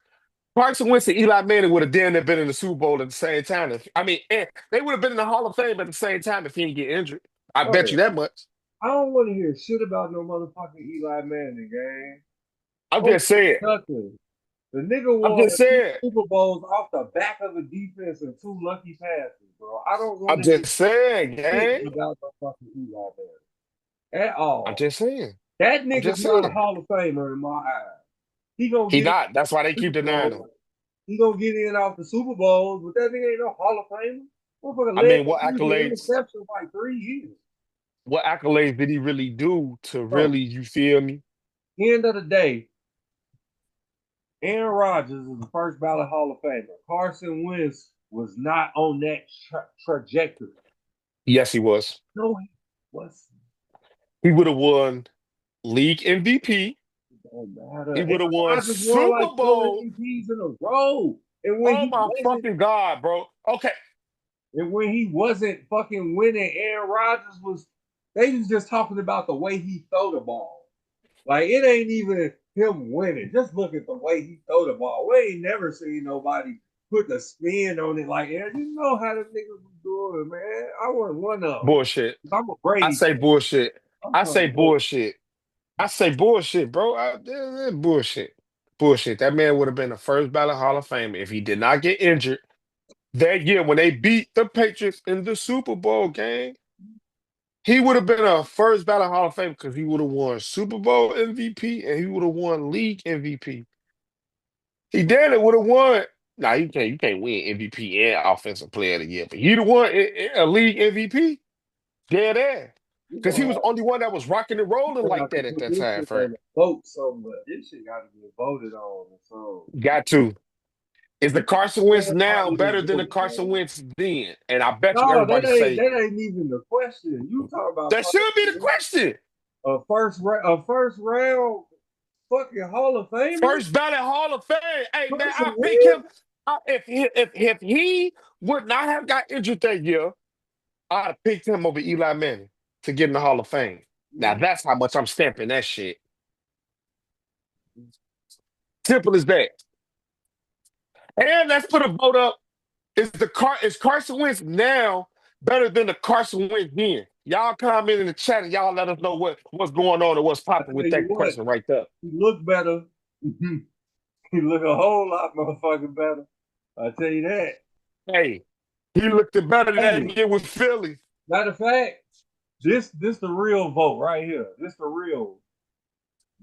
Carson Wentz and Eli Manning would have damn near been in the Super Bowl at the same time. They would have been in the Hall of Fame at the same time if he didn't get injured. I bet you Bro, that much. I don't want to hear shit about no motherfucking Eli Manning, gang. I'm Oh, just saying. nothing. The nigga I'm won just two saying. Super Bowls off the back of a defense and two lucky passes, bro. I don't want I'm to hear just saying, shit gang. about no fucking Eli Manning at I'm all. just saying. That I'm nigga's just not a saying. Hall of Famer in my eyes. He gonna He get in not. That's why they the keep Super denying him. Bowl. He gonna get in off the Super Bowls, but that nigga ain't no Hall of Famer. Motherfucker I led mean, the league in interceptions for like 3 years. what accolades did he really do to Bro, really, you feel me? end of the day, Aaron Rodgers is the first ballot Hall of Famer. Carson Wentz was not on that trajectory. Yes, he was. No, he was. He would have won league MVP. It don't matter. He Aaron would have won Rodgers won like Super four Bowl. MVPs in a row. And when Oh he my wasn't, fucking God, bro. Okay. fucking winning, Aaron Rodgers was. They was just talking about the way he throw the ball. Like it ain't even him winning. Just look at the way he throw the ball. We ain't never seen nobody put the spin on it like that. You know how the niggas was doing, man. I want one of them. Bullshit. I'm a I Brady say fan. bullshit. I'm I say from Brady. bullshit. I say bullshit, bro. Bullshit. Bullshit. That man would have been the first ballot Hall of Famer if he did not get injured that year when they beat the Patriots in the Super Bowl game. He would have been a first ballot Hall of Fame because he would have won Super Bowl MVP and he would have won league MVP. He damn it would have won. Nah, you can't win MVP and Offensive Player of the Year, but he'd have won a league MVP. Dead ass. We Because he gonna was the only one that was rocking and rolling like have to that at put that this time shit frame. on the vote somewhere. This shit got to get voted on. So Got to. Is the Carson Wentz now everybody better is than the voting, Carson man. Wentz then? And I bet you No, that everybody ain't say that ain't even the question. You talk about that should be the question. a first round fucking Hall of Famer. First ballot Hall of Fame. Hey man, Carson I pick him. Wentz. If he would not have got injured that year, I'd have picked him over Eli Manning to get in the Hall of Fame. Now that's how much I'm stamping that shit. Simple as that. And let's put a vote up. Is Carson Wentz now better than the Carson Wentz then? Y'all comment in the chat and y'all let us know what's going on and what's I popping tell with you that what, question right there. he looked better. He look a whole lot motherfucking better. I tell you that. Hey, he looked better than Hey, that year with Philly. matter of fact, this the real vote right here. This the real.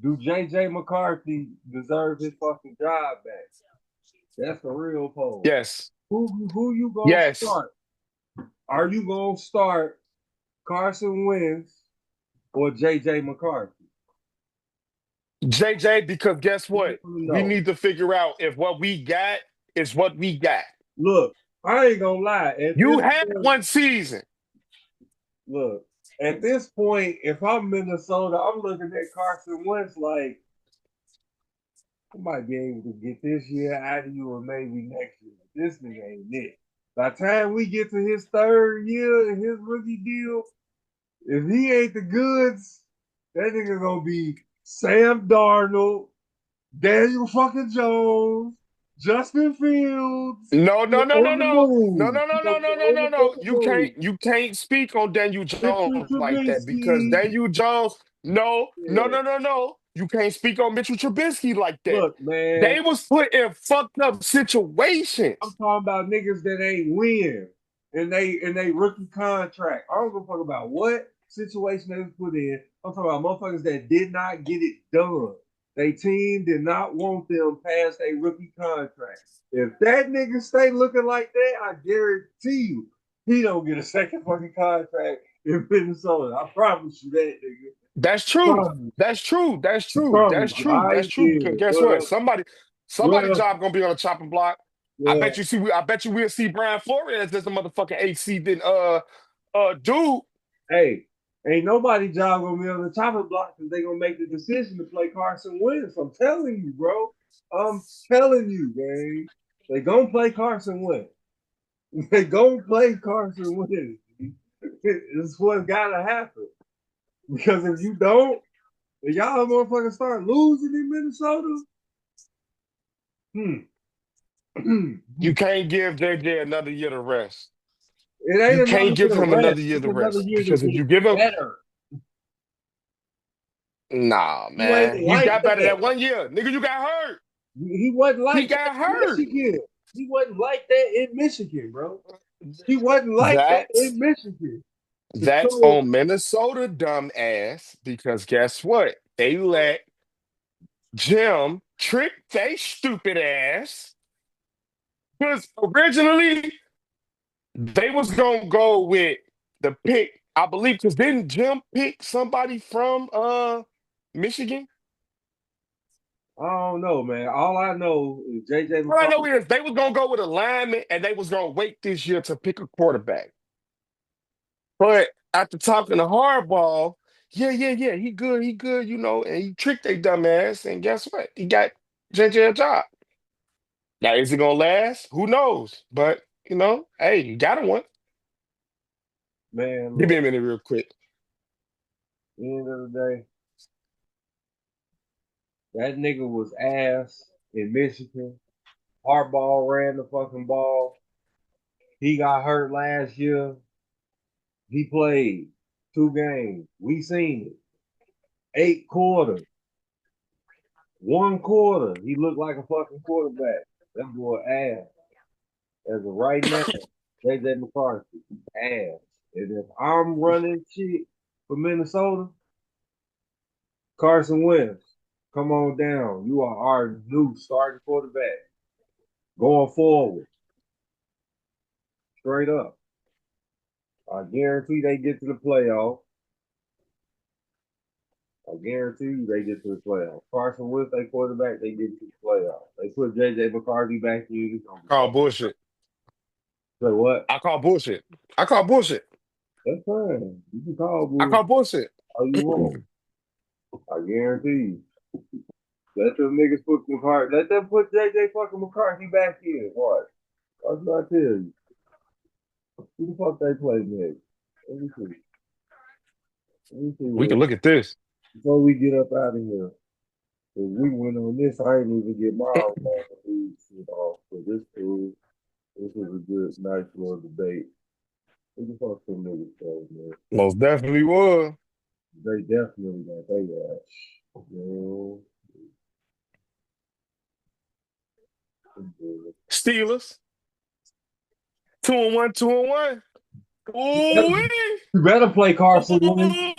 Do JJ McCarthy deserve his fucking job back? That's the real poll. Yes. Who you gonna Yes. start? Are you gonna start Carson Wentz or JJ McCarthy? JJ, because guess what? We No. need to figure out if what we got is what we got. Look, I ain't gonna lie. At You this had point, one season. look, at this point, if I'm Minnesota, I'm looking at Carson Wentz like I might be able to get this year out of you or maybe next year. This nigga ain't it. By the time we get to his third year in his rookie deal, if he ain't the goods, that nigga gonna be Sam Darnold, Daniel fucking Jones, Justin Fields No, no, no, no, on the no. No, move. no, He no, no, gonna be no, no, on no, the no. fucking You move. can't speak on Daniel Mitchell Jones like that because Trubisky. Daniel Jones, no, no, Yeah. no, no, no. You can't speak on Mitchell Trubisky like that. Look, man, They was put in fucked up I'm situations. talking about niggas that ain't win and they rookie contract. I don't give a fuck about what situation they was put in. I'm talking about motherfuckers that did not get it done. They team did not want them past a rookie contract. If that nigga stay looking like that, I guarantee you he don't get a second fucking contract in Minnesota. I promise you that, nigga. That's I true. promise. That's true. That's I true. promise That's you. true. I That's true. Because did. guess what? Somebody Well, job gonna be on the chopping block. well. I bet you we'll see Brian Flores as a motherfucking AC then dude. Hey, ain't nobody job gonna be on the chopping block because they gonna make the decision to play Carson Wentz. I'm telling you, bro. I'm telling you, gang. They gonna play Carson Wentz. They gonna play Carson Wentz. It's what's gotta happen. Because if you don't, if y'all motherfuckers start losing in Minnesota, You it can't give JJ another year to rest. ain't You another can't year give to him another rest. year It's to another rest year to because if get you give him, better. nah, You ain't man, he like got better that. that 1 year. Nigga, you got hurt. He wasn't He like that got in hurt. Michigan. He wasn't like that in Michigan, bro. He wasn't like that That's in Michigan. that's So, on Minnesota dumbass because guess what? They let Jim trick they stupid ass because originally they was gonna go with the pick, I believe, because didn't Jim pick somebody from Michigan? I don't know, man. All I know is JJ All I know McCarthy. is they was gonna go with a lineman and they was gonna wait this year to pick a quarterback. But after talking to Hardball, yeah, he good, and he tricked they dumb ass, and guess what? He got JJ a job. Now, is it gonna last? Who knows? But hey, you got one. Man, Give me a look, minute real quick. at the end of the day, that nigga was ass in Michigan. Hardball ran the fucking ball. He got hurt last year. He played 2 games. We seen it. 8 quarters. 1 quarter. He looked like a fucking quarterback. That boy ass. As of right now, JJ McCarthy, ass. And if I'm running shit for Minnesota, Carson Wentz, come on down. You are our new starting quarterback. Going forward, straight up. I guarantee they get to the playoffs. I guarantee you they get to the playoffs. Carson Wentz, they quarterback, they get to the playoffs. They put JJ McCarthy back in, it's gonna be Call fun. bullshit. So what? I call bullshit. I call bullshit. That's fine. You can call I bull call bullshit. all you want. I guarantee you. Let them niggas put McCarthy. Let them put JJ fucking McCarthy back in. What? That's what I tell you. Who the fuck they play next? Let me see. Let me see We can what look at this. before we get up out of here. If we went on this, I ain't even get my food shit off. So this food, this was a good, nice little debate. Who the fuck them niggas play, man? Most definitely was. They definitely got they ass. You know, Steelers. 2-1, 2-1. Ooh-wee. you better play Carson Wentz. Ooh-wee.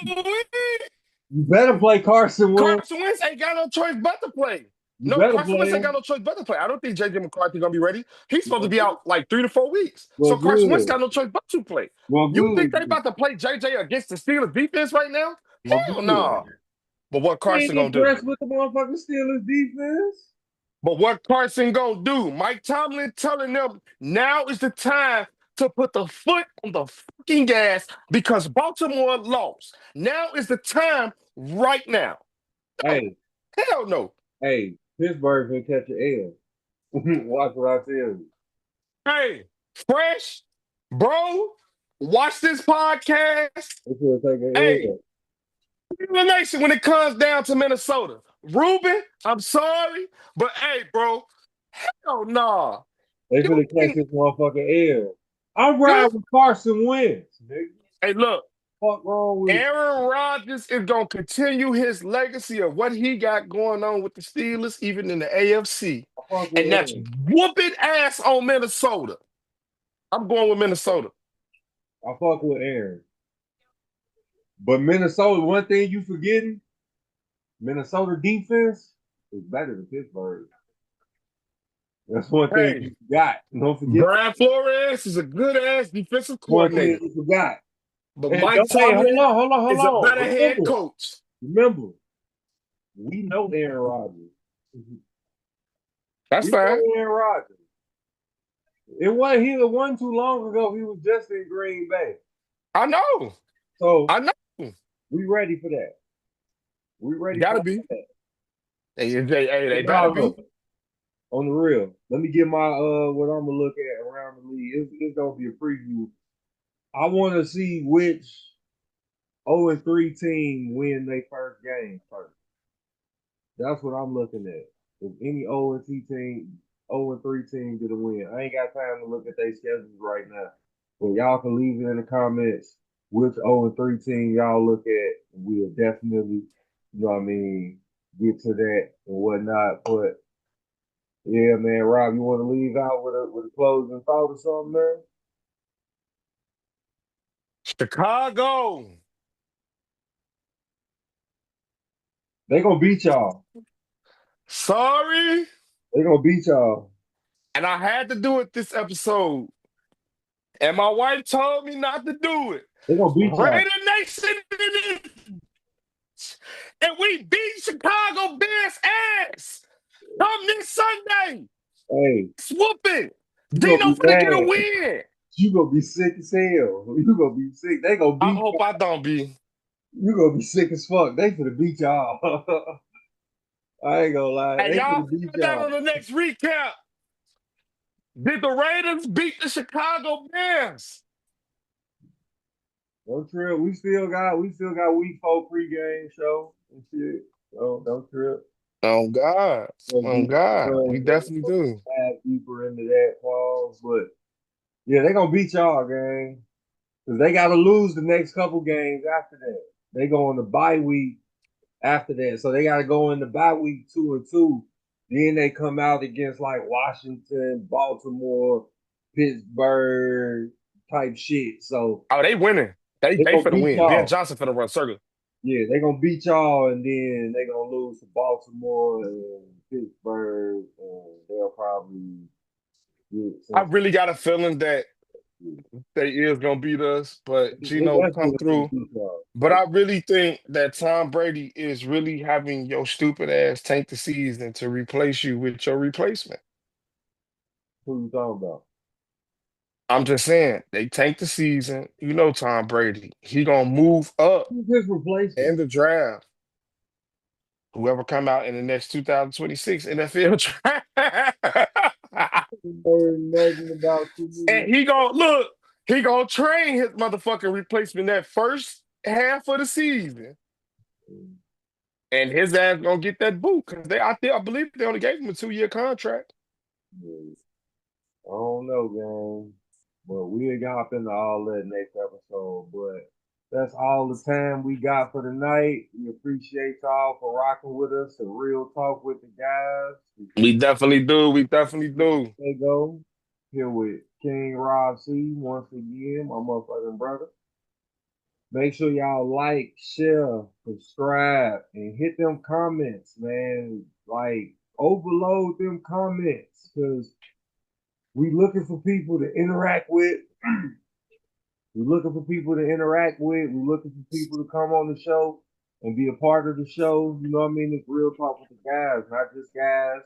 You better play Carson Wentz. Carson Wentz ain't got no choice but to play. You No, better Carson play Wentz ain't got him. no choice but to play. I don't think JJ McCarthy gonna be ready. He's supposed to Well, be out like 3 to 4 weeks. well, So Carson Wentz good. got no choice but to play. Well, You think they good. about to play JJ against the Steelers defense right now? Well, Hell good. no. But what I ain't Carson gonna do? impressed with the motherfucking Steelers defense. But what Carson gonna do? Mike Tomlin telling them now is the time to put the foot on the fucking gas because Baltimore lost. Now is the time right now. No, Hey, hell no. hey, Pittsburgh can catch an L. Watch what I tell you. Hey, Fresh, bro, watch this podcast. They should take an Hey, L. elimination when it comes down to Minnesota. Ruben, I'm sorry, but hey, bro, hell nah. They You should catch think this motherfucking L. I'm this? riding with Carson Wentz, nigga. Hey, look. Fuck wrong with Aaron Rodgers is going to continue his legacy of what he got going on with the Steelers, even in the AFC. I fuck with And that's Aaron. whooping ass on Minnesota. I'm going with Minnesota. I fuck with Aaron. But Minnesota, one thing you forgetting, Minnesota defense is better than Pittsburgh. That's one thing Hey, you forgot. Don't forget Brian Flores is a good ass defensive one thing coordinator. you forgot. But And Mike don't, hey, hold Tomlin on, hold on, hold is a on. better head coach. Remember, we know Aaron Rodgers. That's We know fine. Aaron Rodgers. It wasn't too long ago he was just in Green Bay. I know. So I know. we ready for that. We ready for Gotta be. that. They Now better be. look, on the real. Let me get my what I'm gonna look at around the league. It's gonna be a preview. I wanna see which 0-3 team win their first game first. That's what I'm looking at. If any 0-3 team get a win. I ain't got time to look at their schedules right now. But y'all can leave it in the comments which 0-3 team y'all look at. We'll definitely, get to that and whatnot. But yeah, man, Rob, you want to leave out with a closing thought or something, man? Chicago. They gonna beat y'all. Sorry. They gonna beat y'all. And I had to do it this episode. And my wife told me not to do it. They gonna beat y'all. Raider Nation, and we beat Chicago Bears ass. Come this Sunday. Hey, It's whooping. you gonna Dino be finna get a mad. win. You gonna be sick as hell. You gonna be sick. They gonna I beat hope I don't be. you. Gonna be sick as fuck. They finna beat y'all. I ain't gonna lie. Hey, They y'all finna beat find out on y'all. the next recap. Did the Raiders beat the Chicago Bears? Don't trip. We still got week 4 pregame show and shit. So don't trip. Oh God. We'll Oh get God. We definitely do. dive deeper into that clause. But yeah, they gonna beat y'all, gang. Because they gotta lose the next couple games after that. They go on the bye week after that. So they gotta go in the bye week 2-2. Then they come out against like Washington, Baltimore, Pittsburgh type shit. So Oh, they winning. They they they gonna finna beat win. Ben y'all. Johnson finna run circle. Yeah, they gonna beat y'all, and then they gonna lose to Baltimore and Pittsburgh, and they'll probably get I some. really got a feeling that they is gonna beat us, but They Gino come definitely gonna through. beat y'all. But I really think that Tom Brady is really having your stupid ass tank the season to replace you with your replacement. Who you talking about? I'm just saying, they tank the season. You know Tom Brady. He gonna move up Who's his replacement? in the draft. Whoever come out in the next 2026 NFL draft. Heard nothing about you. And he gonna look, he gonna train his motherfucking replacement that first half of the season. And his ass gonna get that boot. Cause I believe they only gave him a 2-year contract. Yeah, I don't know, gang. But we'll hop into all that next episode. But that's all the time we got for tonight. We appreciate y'all for rocking with us. A real talk with the guys. We definitely do. We definitely do. They go here with King Rob C once again, my motherfucking brother. Make sure y'all like, share, subscribe, and hit them comments, man. Like, overload them comments because we looking for people to interact with. We're looking for people to interact with. We're looking for people to come on the show and be a part of the show. You know what I mean? It's real talk with the guys, not just guys,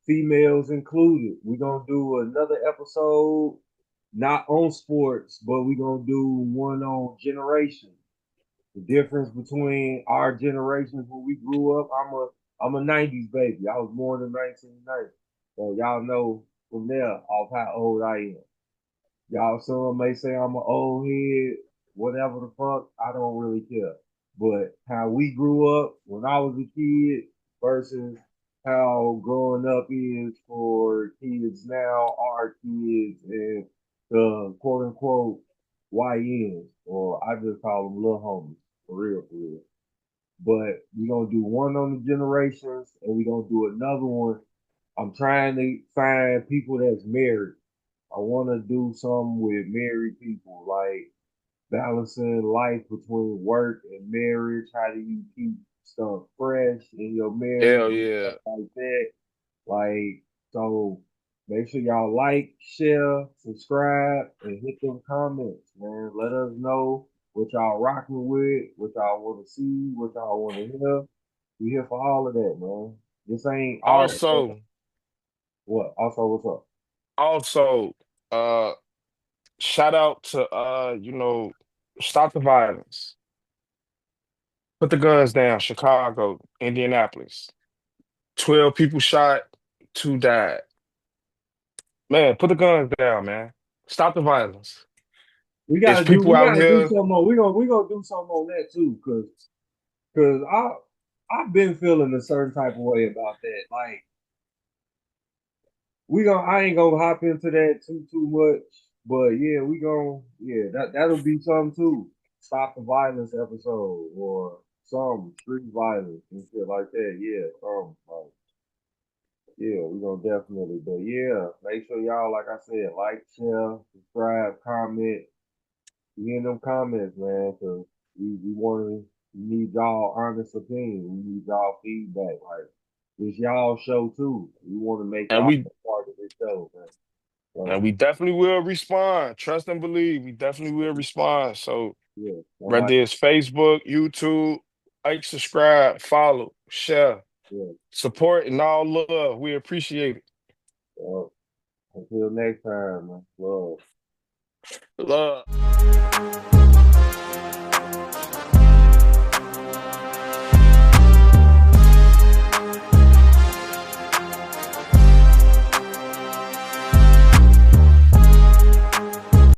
females included. We're gonna do another episode, not on sports, but we're gonna do one on generation. The difference between our generations when we grew up. I'm a '90s baby. I was born in 1990, so y'all know from there off how old I am. Y'all, some may say I'm an old head, whatever the fuck. I don't really care. But how we grew up when I was a kid versus how growing up is for kids now, our kids, and the quote unquote YNs, or I just call them little homies, for real, for real. But we're gonna do one on the generations, and we're gonna do another one. I'm trying to find people that's married. I want to do something with married people, like balancing life between work and marriage. How do you keep stuff fresh in your marriage Hell and stuff yeah. like that? Like, so make sure y'all like, share, subscribe, and hit them comments, man. Let us know what y'all rocking with, what y'all want to see, what y'all want to hear. We here for all of that, man. This ain't our Also, what? Also, what's up? also, uh, shout out to stop the violence. Put the guns down, Chicago, Indianapolis. 12 people shot, two died. Man, put the guns down, man. Stop the violence. It's people We out gotta do here. something more. We gonna do something on that too, cause I've been feeling a certain type of way about that. Like I ain't gonna hop into that too much, but yeah, that'll be something too. Stop the violence episode or some street violence and shit like that. Yeah, like yeah, we gonna definitely. But yeah, make sure y'all, like I said, like, share, subscribe, comment. We in them comments, man, because we want to need y'all honest opinion. We need y'all feedback. Like it's y'all show too. We want to make And y'all we a part of this show, man. and So we definitely will respond. Trust and believe. We definitely will respond. So yeah, whether somebody, it's Facebook, YouTube, like, subscribe, follow, share, yeah. support, and all love. We appreciate it. Well, until next time, man. Love. Love.